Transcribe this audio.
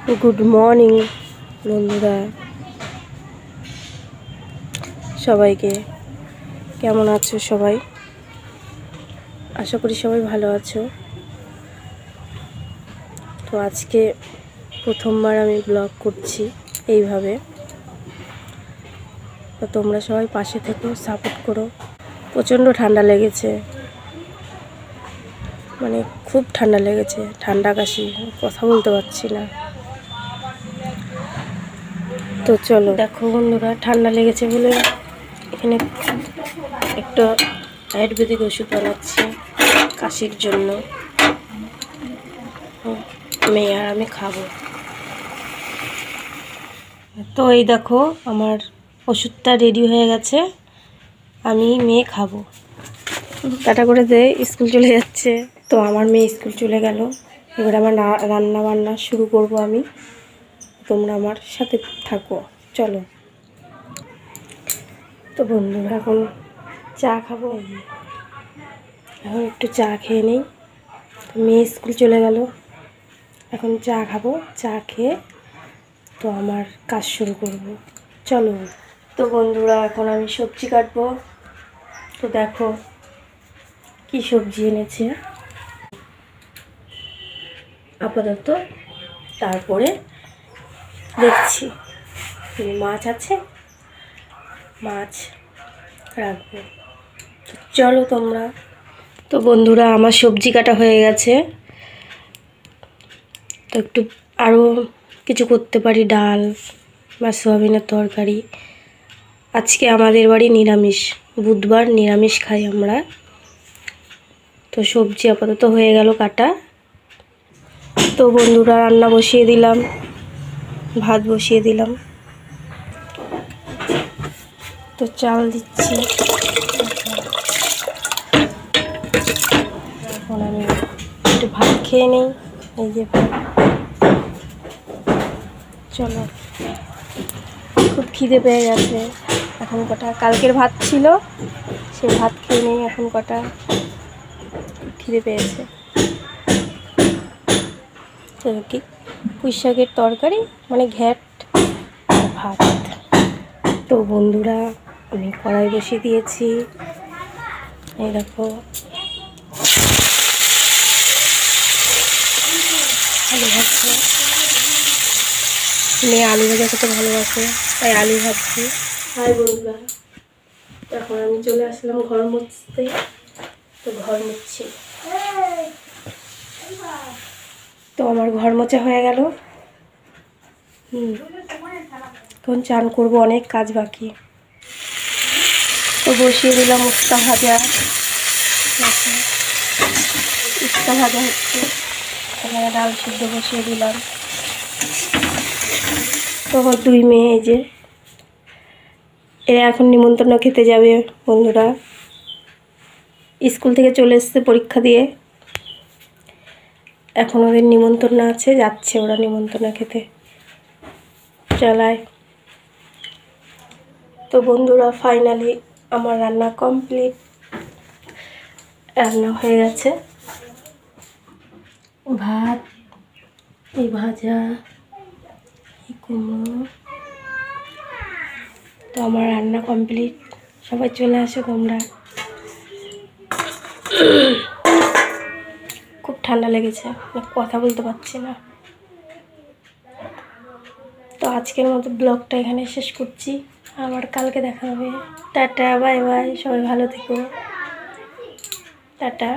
Good morning बंधुरा सबाइके केमन आछो सबाई आशा करी सबाई भालो आछो। तो आज के प्रथमबार आमी ब्लग करछि एइभावे, तो तोमरा सबाई पाशे থেকো सापोर्ट करो। प्रचंड ठांडा लेगेছে, মানে খুব ঠান্ডা লেগেছে, ঠান্ডা কাশি, কথা বলতে পারছি না। তো চলো দেখো বন্ধুরা, ঠান্ডা লেগেছে বলে এখানে একটা আয়ুর্বেদিক ওষুধ বানাচ্ছি কাশির জন্য, মেয়ে আর আমি খাবো। তো এই দেখো আমার ওষুধটা রেডি হয়ে গেছে, আমি মেয়ে খাবো। টাটা করে দে, স্কুল চলে যাচ্ছে। তো আমার মেয়ে স্কুল চলে গেল, এবার আমার রান্না বান্না শুরু করব আমি, তোমরা আমার সাথে থাকো চলো। তো বন্ধুরা এখন চা খাবো, এখন একটু চা খেয়ে নেই। তো মেয়ে স্কুল চলে গেল, এখন চা খাবো, চা খেয়ে তো আমার কাজ শুরু করব চলো। তো বন্ধুরা এখন আমি সবজি কাটবো। তো দেখো কি সবজি এনেছে আপাতত, তারপরে দেখছি। মাছ আছে, মাছ রাখবো। তো চলো তোমরা। তো বন্ধুরা আমার সবজি কাটা হয়ে গেছে, তো একটু আরও কিছু করতে পারি, ডাল বা সোয়াবিনের তরকারি। আজকে আমাদের বাড়ি নিরামিষ, বুধবার নিরামিষ খাই আমরা। তো সবজি আপাতত হয়ে গেল কাটা। তো বন্ধুরা রান্না বসিয়ে দিলাম, ভাত বসিয়ে দিলাম। তো চাল দিচ্ছি, এখন আমি একটু ভাত খেয়ে নেই। এই যে চলো, খুব খিদে পেয়ে গেছে। এখন কটা কালকের ভাত ছিল, সেই ভাত খেয়ে নেই। এখন কটা খিদে পেয়েছে। কি পুঁই শাকের তরকারি, মানে ঘ্যাট ভাত। তো বন্ধুরা আমি কড়াই বসিয়ে দিয়েছি, এই দেখো আলু ভাজছি। মেয়ে আলু ভাজা খেতে ভালোবাসে, তাই আলু ভাজছি। হাই বন্ধুরা, এখন আমি চলে আসলাম ঘর মুছতে। তো ঘর মুছছি। তো আমার ঘর মোছা হয়ে গেল। এখন চান করবো, অনেক কাজ বাকি। তো বসিয়ে দিলাম উস্তা ভাজা, উস্তা ভাজা হচ্ছে। এখানে ডাল সিদ্ধ বসিয়ে দিলাম। তো আমার দুই মেয়ে, এই যে এরা এখন নিমন্ত্রণ খেতে যাবে বন্ধুরা। স্কুল থেকে চলে এসছে পরীক্ষা দিয়ে, এখন ওদের নিমন্ত্রণ আছে, যাচ্ছে ওরা নিমন্ত্রণ খেতে। চলায়। তো বন্ধুরা ফাইনালি আমার রান্না কমপ্লিট, রান্না হয়ে গেছে। ভাত, এই ভাজা, এই কুমড়ো। তো আমার রান্না কমপ্লিট, সবাই চলে আসো তোমরা। খুব ঠান্ডা লেগেছে, কথা বলতে পারছি না। তো আজকের মতো ব্লগটা এখানে শেষ করছি, আবার কালকে দেখা হবে। টাটা, বাই বাই, সবাই ভালো থেকো, টাটা।